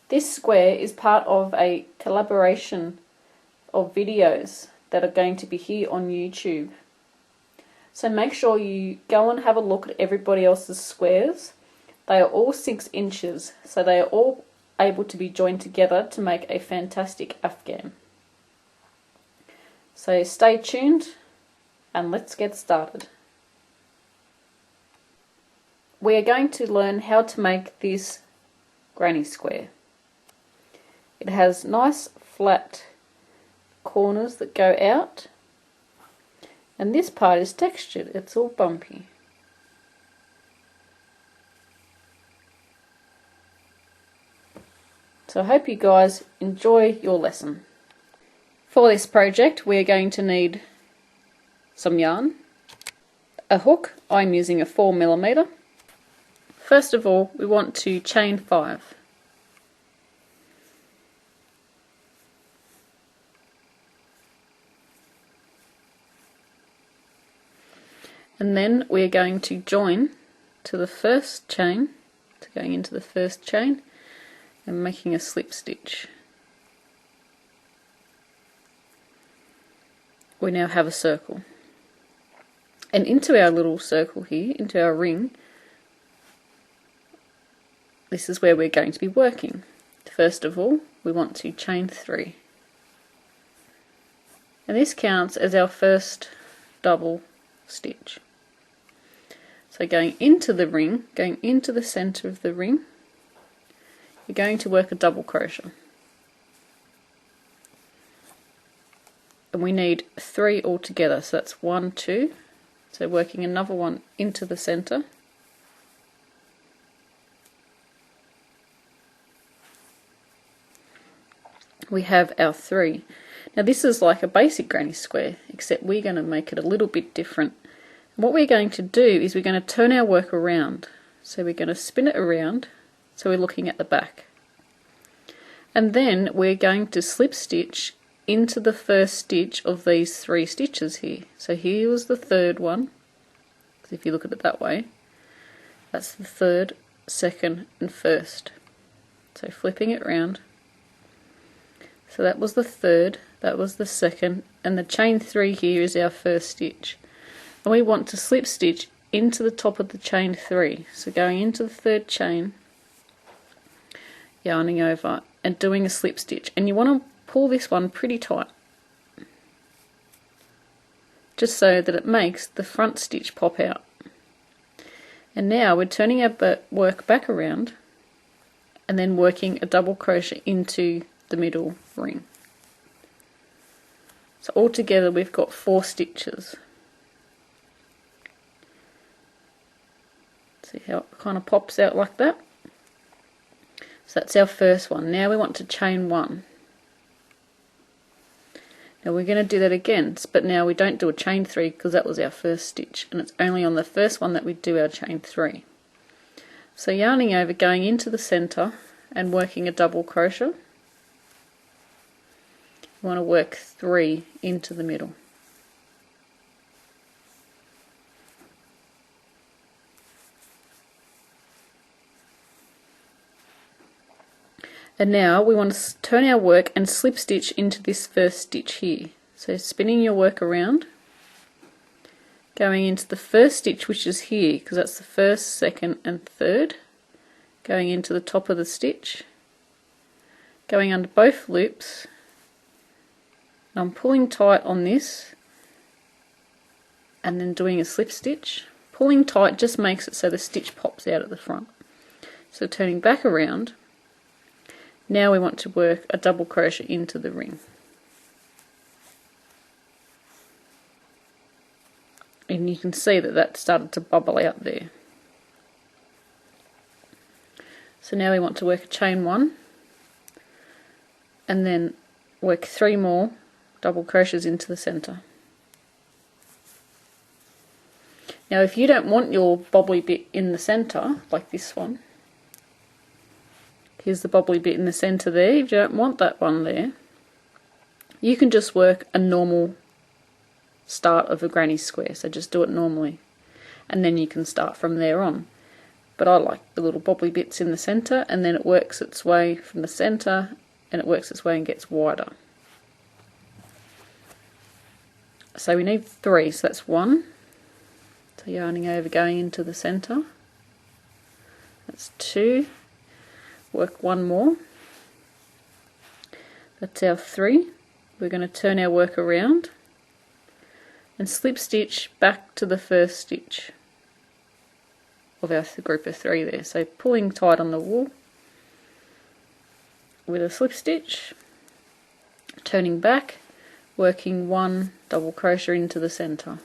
This square is part of a collaboration of videos that are going to be here on YouTube. So make sure you go and have a look at everybody else's squares. They are all 6 inches, so they are all able to be joined together to make a fantastic afghan. So stay tuned and let's get started. We are going to learn how to make this granny square. It has nice flat corners that go out, and this part is textured, it's all bumpy. So I hope you guys enjoy your lesson. For this project we are going to need some yarn, a hook. I'm using a 4mm. First of all, we want to chain 5. And then we are going to join to the first chain, to going into the first chain and making a slip stitch. We now have a circle. And into our little circle here, into our ring, this is where we're going to be working. First of all, we want to chain 3. And this counts as our first double stitch. So going into the ring, going into the center of the ring, you're going to work a double crochet. And we need 3 altogether, so that's 1, 2. So working another one into the center. We have our 3. Now this is like a basic granny square, except we're going to make it a little bit different. And what we're going to do is we're going to turn our work around. So we're going to spin it around, so we're looking at the back. And then we're going to slip stitch into the first stitch of these 3 stitches here. So here was the third one, if you look at it that way. That's the third, second and first. So flipping it round. So that was the third, that was the second, and the chain 3 here is our first stitch. And we want to slip stitch into the top of the chain 3. So going into the third chain, yarning over and doing a slip stitch. And you want to pull this one pretty tight, just so that it makes the front stitch pop out. And now we're turning our work back around and then working a double crochet into the middle ring. So altogether we've got 4 stitches. See how it kind of pops out like that? So that's our first one. Now we want to chain 1. Now we're going to do that again, but now we don't do a chain 3 because that was our first stitch, and it's only on the first one that we do our chain 3. So yarning over, going into the center and working a double crochet. You want to work 3 into the middle. And now we want to turn our work and slip stitch into this first stitch here. So spinning your work around, going into the first stitch, which is here, because that's the first, second and third, going into the top of the stitch, going under both loops. I'm pulling tight on this and then doing a slip stitch. Pulling tight just makes it so the stitch pops out at the front. So turning back around, now we want to work a double crochet into the ring. And you can see that that started to bubble out there. So now we want to work a chain 1 and then work 3 more double crochets into the center. Now if you don't want your bobbly bit in the center, like this one, here's the bobbly bit in the center there, if you don't want that one there, you can just work a normal start of a granny square, so just do it normally and then you can start from there on. but I like the little bobbly bits in the center, and then it works its way from the center and it works its way and gets wider. So we need 3, so that's 1. So yarning over, going into the center. That's 2. Work 1 more. That's our 3. We're going to turn our work around and slip stitch back to the first stitch of our group of 3 there. So pulling tight on the wool with a slip stitch, turning back, working 1 double crochet into the center.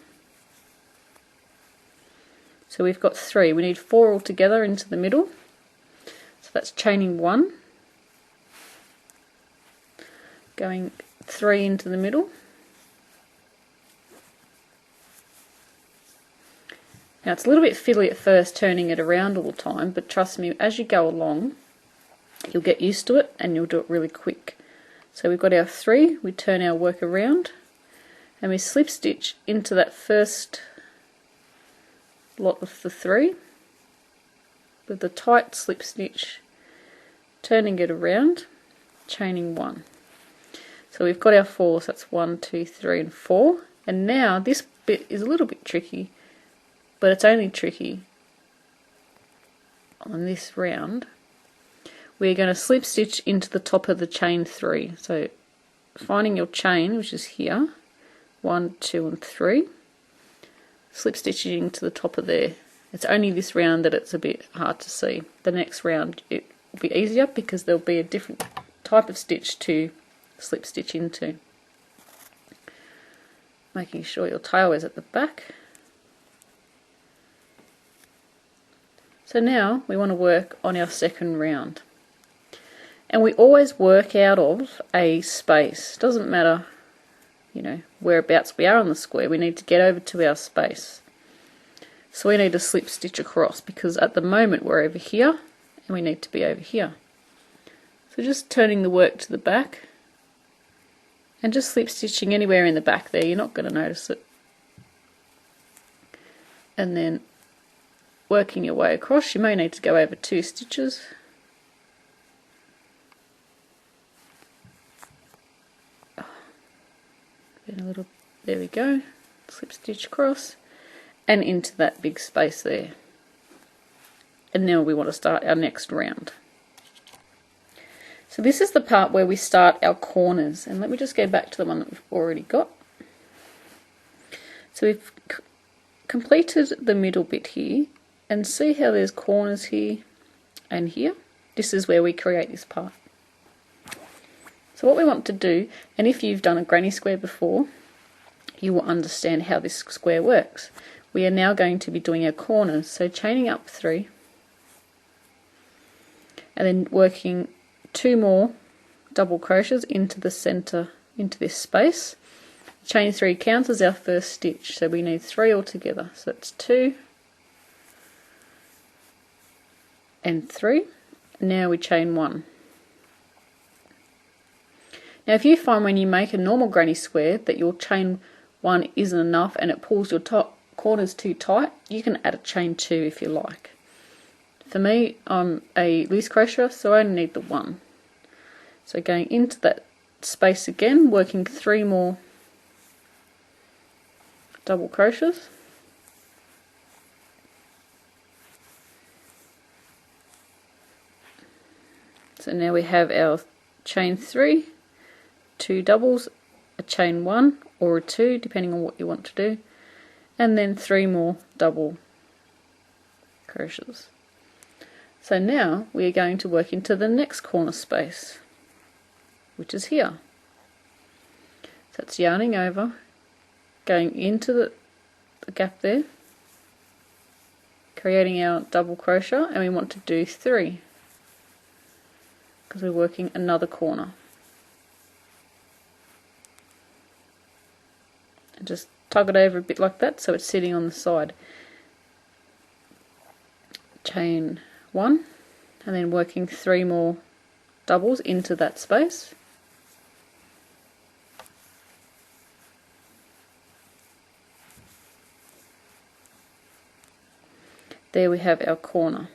So we've got 3. We need 4 altogether into the middle. So that's chaining 1, going 3 into the middle. Now it's a little bit fiddly at first turning it around all the time, but trust me, as you go along you'll get used to it and you'll do it really quick. So we've got our 3, we turn our work around and we slip stitch into that first lot of the 3 with the tight slip stitch, turning it around, chaining 1. So we've got our 4, so that's 1, 2, 3 and 4, and now this bit is a little bit tricky, but it's only tricky on this round. We're going to slip stitch into the top of the chain 3, so finding your chain, which is here, 1, 2 and 3, slip stitching to the top of there. It's only this round that it's a bit hard to see. The next round it will be easier because there'll be a different type of stitch to slip stitch into. Making sure your tail is at the back. So now we want to work on our second round. And we always work out of a space. Doesn't matter, you know, whereabouts we are on the square, we need to get over to our space. So we need to slip stitch across because at the moment we're over here and we need to be over here. So just turning the work to the back and just slip stitching anywhere in the back there, you're not going to notice it. And then working your way across, you may need to go over 2 stitches. A little, there we go, slip stitch across and into that big space there. And now we want to start our next round. So this is the part where we start our corners, and let me just go back to the one that we've already got. So we've completed the middle bit here, and see how there's corners here and here. This is where we create this part. So what we want to do, and if you've done a granny square before, you will understand how this square works. We are now going to be doing our corners, so chaining up 3 and then working 2 more double crochets into the center, into this space. Chain 3 counts as our first stitch, so we need 3 altogether. So that's 2 and 3. Now we chain 1. Now if you find when you make a normal granny square that your chain 1 isn't enough and it pulls your top corners too tight, you can add a chain 2 if you like. For me, I'm a loose crocheter, so I only need the 1. So going into that space again, working 3 more double crochets. So now we have our chain 3, 2 doubles, a chain 1 or a 2 depending on what you want to do, and then 3 more double crochets. So now we are going to work into the next corner space, which is here. So it's yarning over, going into the gap there, creating our double crochet, and we want to do 3 because we're working another corner. And just tug it over a bit like that so it's sitting on the side. Chain 1 and then working 3 more doubles into that space. There we have our corner.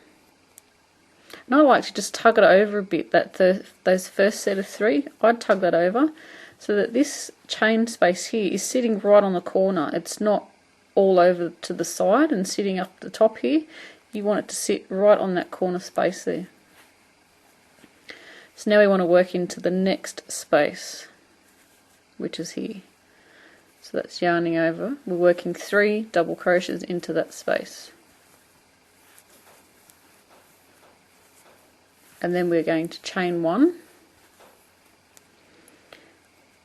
And I like to just tug it over a bit, those first set of 3, I'd tug that over so that this chain space here is sitting right on the corner. It's not all over to the side and sitting up the top here. You want it to sit right on that corner space there. So now we want to work into the next space, which is here. So that's yarning over. We're working 3 double crochets into that space. And then we're going to chain 1.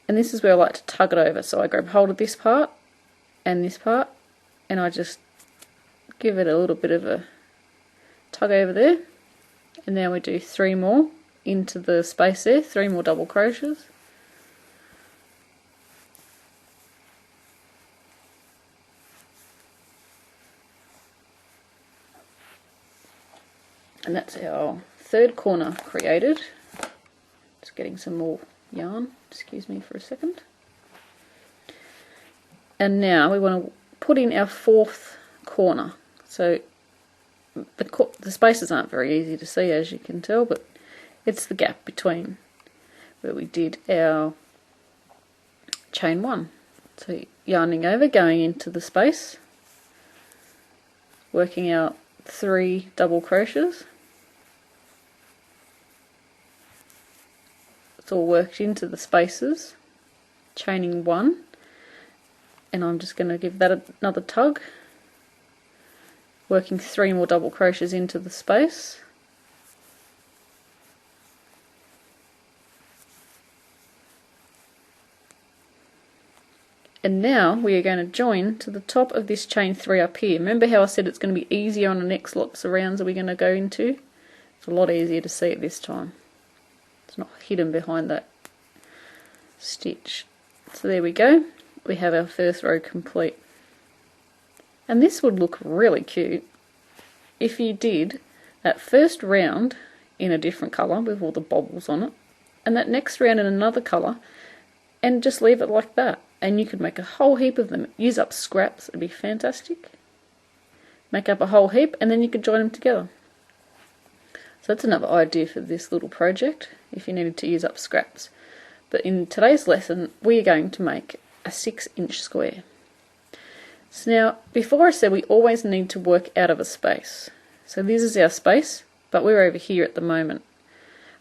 And this is where I like to tug it over. So I grab hold of this part and this part, and I just give it a little bit of a tug over there. And now we do 3 more into the space there, 3 more double crochets. And that's our 3rd corner created. Just getting some more yarn, excuse me for a second. And now we want to put in our 4th corner. So the spaces aren't very easy to see, as you can tell, but it's the gap between where we did our chain 1. So yarning over, going into the space, working out 3 double crochets. It's all worked into the spaces, chaining 1, and I'm just going to give that another tug, working 3 more double crochets into the space. And now we are going to join to the top of this chain 3 up here. Remember how I said it's going to be easier on the next lots of rounds that we're going to go into? It's a lot easier to see it this time. It's not hidden behind that stitch. So there we go. We have our first row complete. And this would look really cute if you did that first round in a different colour with all the bobbles on it, and that next round in another colour, and just leave it like that. And you could make a whole heap of them. Use up scraps, it'd be fantastic. Make up a whole heap and then you could join them together. So that's another idea for this little project, if you needed to use up scraps. But in today's lesson, we are going to make a 6-inch square. So now, before I said we always need to work out of a space. So this is our space, but we're over here at the moment.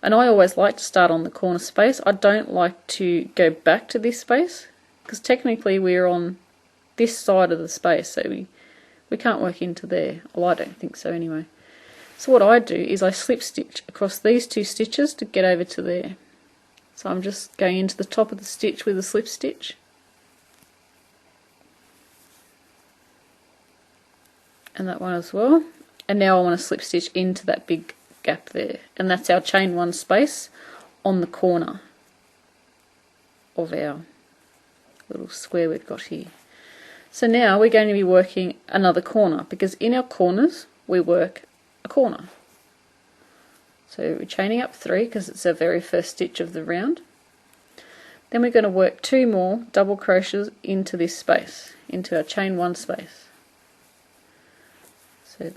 And I always like to start on the corner space. I don't like to go back to this space, because technically we're on this side of the space, so we can't work into there. Well, I don't think so anyway. So what I do is I slip stitch across these 2 stitches to get over to there. So I'm just going into the top of the stitch with a slip stitch. And that one as well. And now I want to slip stitch into that big gap there. And that's our chain 1 space on the corner of our little square we've got here. So now we're going to be working another corner, because in our corners we work a corner. So we're chaining up 3 because it's our very first stitch of the round. Then we're going to work 2 more double crochets into this space, into our chain 1 space. So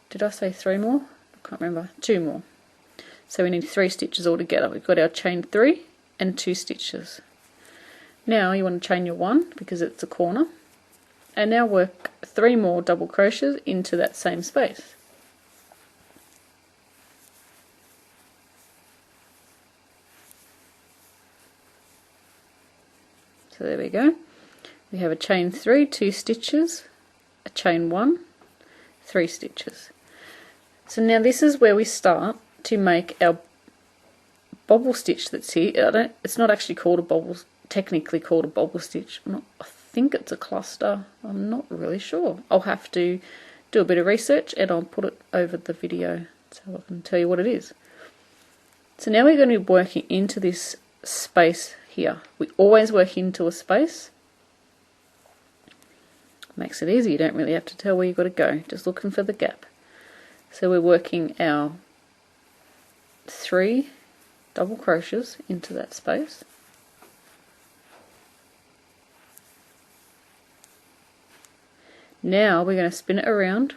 did I say 3 more? I can't remember. 2 more. So we need 3 stitches altogether. We've got our chain 3 and 2 stitches. Now you want to chain your 1 because it's a corner, and now work 3 more double crochets into that same space. So there we go. We have a chain 3, 2 stitches, a chain 1, 3 stitches. So now this is where we start to make our bobble stitch that's here. It's not actually called a bobble, technically called a bobble stitch. I think it's a cluster. I'm not really sure. I'll have to do a bit of research and I'll put it over the video so I can tell you what it is. So now we're going to be working into this space here. We always work into a space. Makes it easy. You don't really have to tell where you've got to go. Just looking for the gap. So we're working our 3 double crochets into that space. Now we're going to spin it around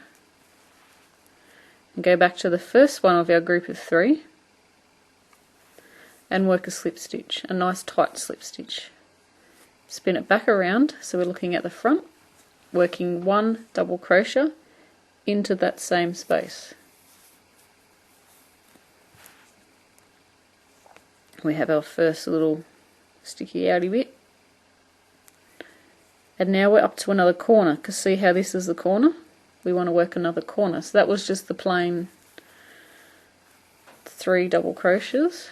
and go back to the first one of our group of 3 and work a slip stitch, a nice tight slip stitch. Spin it back around, so we're looking at the front, working 1 double crochet into that same space. We have our first little sticky outy bit, and now we're up to another corner, because see how this is the corner? We want to work another corner. So that was just the plain 3 double crochets,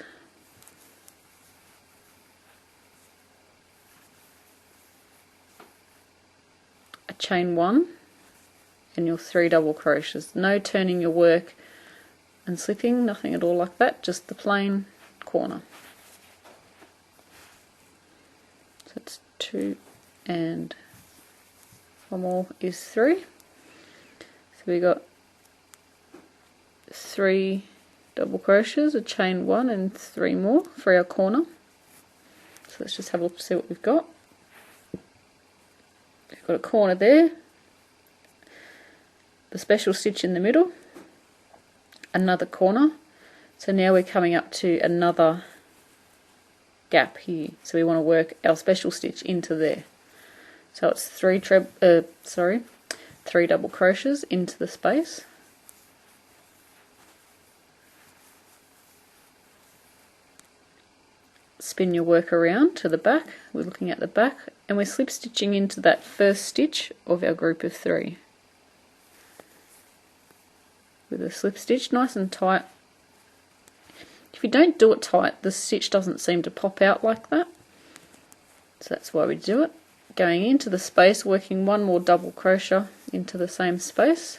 a chain 1 and your 3 double crochets. No turning your work and slipping, nothing at all like that, just the plain corner. So it's 2 and one more is 3. So we got 3 double crochets, a chain 1 and 3 more for our corner. So let's just have a look to see what we've got. We've got a corner there, the special stitch in the middle, another corner. So now we're coming up to another gap here, so we want to work our special stitch into there. So it's 3 double crochets into the space, spin your work around to the back, we're looking at the back, and we're slip stitching into that first stitch of our group of 3 with a slip stitch, nice and tight. If you don't do it tight, the stitch doesn't seem to pop out like that, so that's why we do it. Going into the space, working 1 more double crochet into the same space.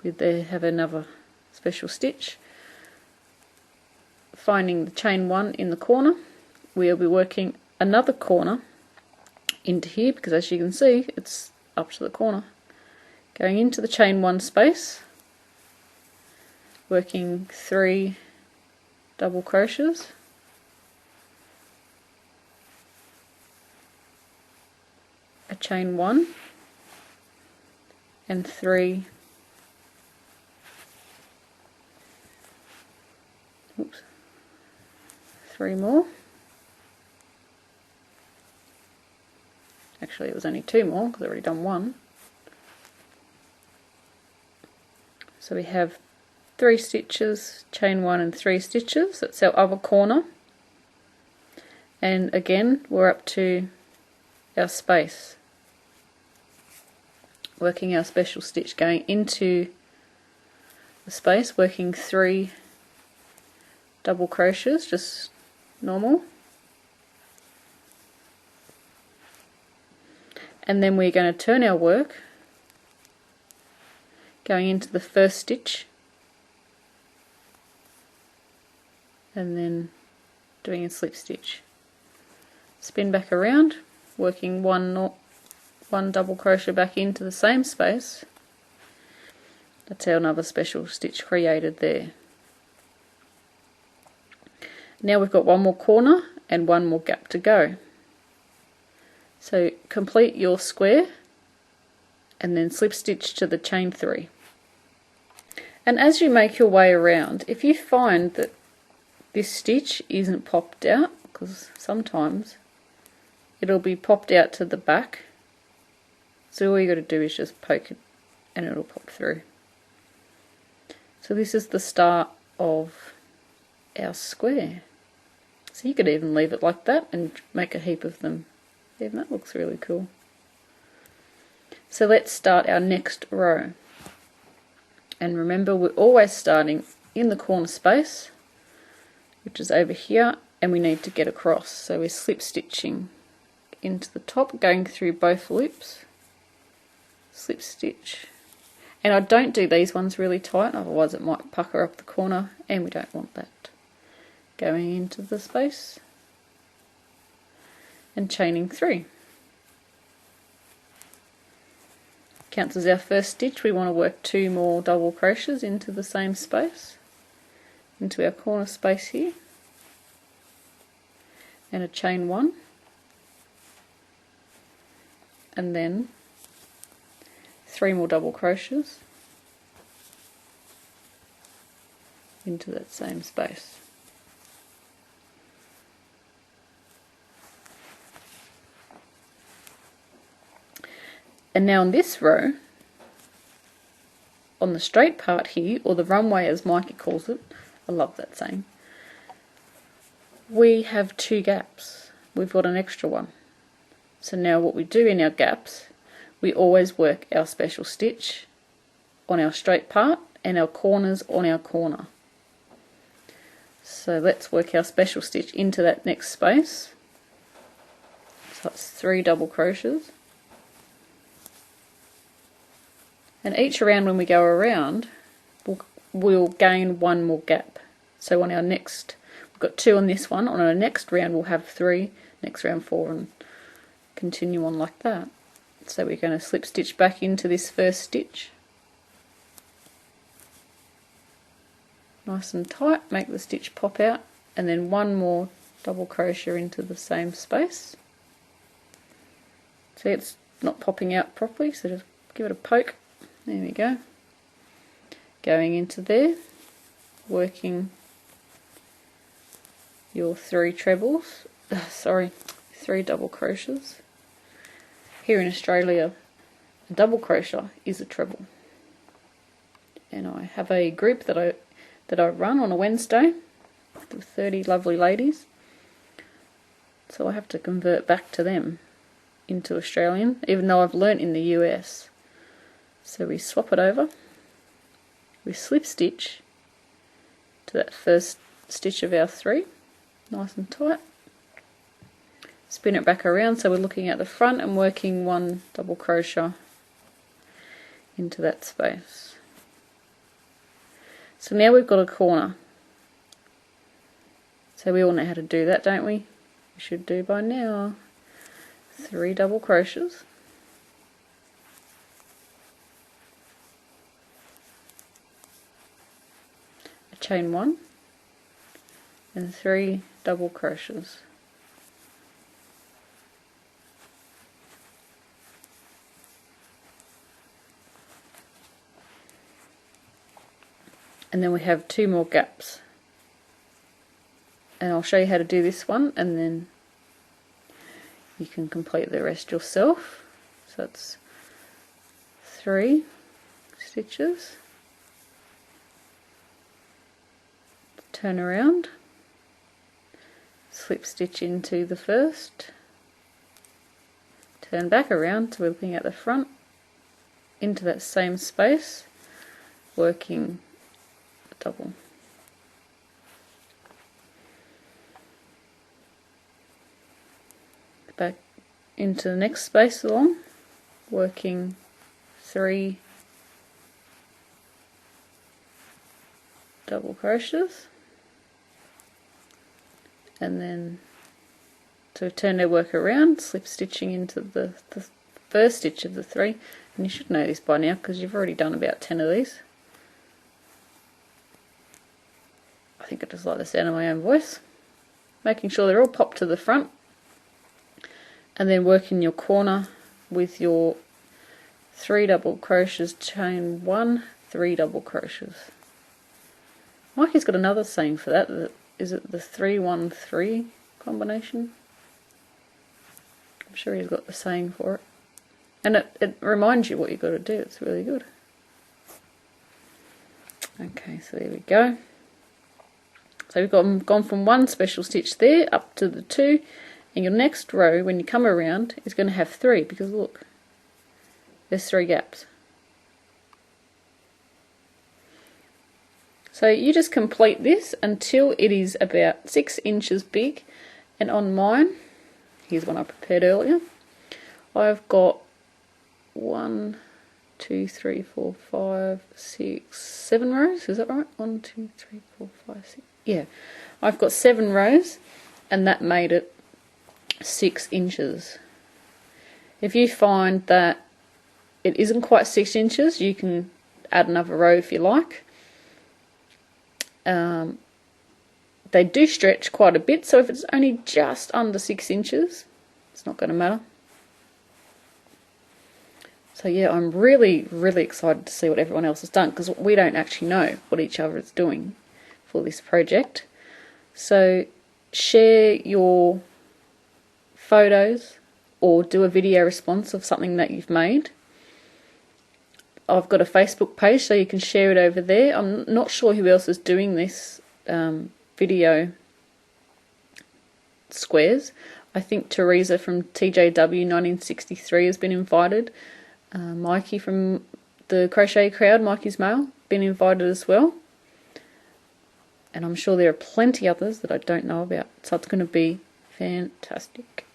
We there have another special stitch. Finding the chain 1 in the corner, we'll be working another corner into here, because as you can see it's up to the corner. Going into the chain 1 space, working 3 double crochets, a chain 1 and 3 more. Actually it was only 2 more because I've already done 1. So we have 3 stitches, chain 1 and 3 stitches. That's our other corner, and again we're up to our space, working our special stitch, going into the space, working 3 double crochets, just normal, and then we're going to turn our work, going into the first stitch and then doing a slip stitch, spin back around, working one double crochet back into the same space. That's our another special stitch created there. Now we've got 1 more corner and 1 more gap to go. So complete your square and then slip stitch to the chain 3. And as you make your way around, if you find that this stitch isn't popped out, because sometimes it'll be popped out to the back, so all you got to do is just poke it and it'll pop through. So this is the start of our square. So you could even leave it like that and make a heap of them. Even that looks really cool. So let's start our next row. And remember, we're always starting in the corner space, which is over here, and we need to get across. So we're slip stitching into the top, going through both loops, slip stitch. And I don't do these ones really tight, otherwise it might pucker up the corner, and we don't want that. Going into the space and chaining 3. Counts as our first stitch. We want to work 2 more double crochets into the same space, into our corner space here, and a chain 1, and then 3 more double crochets, into that same space. And now on this row, on the straight part here, or the runway as Mikey calls it, I love that saying, we have 2 gaps. We've got an extra one. So now what we do in our gaps, we always work our special stitch on our straight part and our corners on our corner. So let's work our special stitch into that next space. So it's 3 double crochets. And each round when we go around, we'll gain 1 more gap. So on our next, we've got 2 on this one, on our next round we'll have 3, next round 4, and continue on like that. So we're going to slip stitch back into this first stitch. Nice and tight, make the stitch pop out, and then 1 more double crochet into the same space. See, it's not popping out properly, so just give it a poke. There we go. Going into there, working your 3 trebles, 3 double crochets. Here in Australia, a double crochet is a treble. And I have a group that I run on a Wednesday with 30 lovely ladies. So I have to convert back to them into Australian, even though I've learnt in the US. So we swap it over, we slip stitch to that first stitch of our 3, nice and tight, spin it back around so we're looking at the front and working 1 double crochet into that space. So now we've got a corner. So we all know how to do that, don't we? We should do by now. 3 double crochets. Chain 1 and 3 double crochets. And then we have 2 more gaps. And I'll show you how to do this one, and then you can complete the rest yourself. So that's 3 stitches. Turn around, slip stitch into the first, turn back around to looking at the front, into that same space, working a double. Back into the next space along, working 3 double crochets. And then to turn their work around, slip stitching into the first stitch of the 3, and you should know this by now because you've already done about 10 of these. I think I just like the sound of my own voice. Making sure they're all popped to the front, and then working your corner with your 3 double crochets, chain 1, 3 double crochets. Mikey's got another saying for that. Is it the 3-1-3 combination? I'm sure he's got the saying for it. And it reminds you what you've got to do. It's really good. Okay, so there we go. So we've gone from 1 special stitch there up to the 2. And your next row, when you come around, is going to have 3, because look, there's 3 gaps. So you just complete this until it is about 6 inches big, and on mine, here's one I prepared earlier, I've got 1, 2, 3, 4, 5, 6, 7 rows, is that right? 1, 2, 3, 4, 5, 6, yeah. I've got 7 rows, and that made it 6 inches. If you find that it isn't quite 6 inches, you can add another row if you like. They do stretch quite a bit, so if it's only just under 6 inches, it's not going to matter. So yeah, I'm really excited to see what everyone else has done, because we don't actually know what each other is doing. for this project. So share your photos or do a video response of something that you've made. I've got a Facebook page, so you can share it over there. I'm not sure who else is doing this video squares. I think Teresa from TJW 1963 has been invited. Mikey from the Crochet Crowd, Mikey's Mail, been invited as well. And I'm sure there are plenty others that I don't know about. So it's going to be fantastic.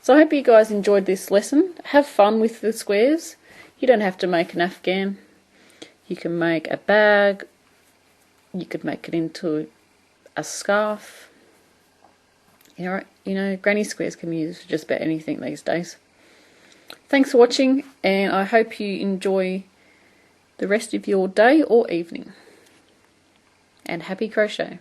So I hope you guys enjoyed this lesson. Have fun with the squares. You don't have to make an afghan. You can make a bag. You could make it into a scarf. You know, granny squares can be used for just about anything these days. Thanks for watching, and I hope you enjoy the rest of your day or evening. And happy crochet.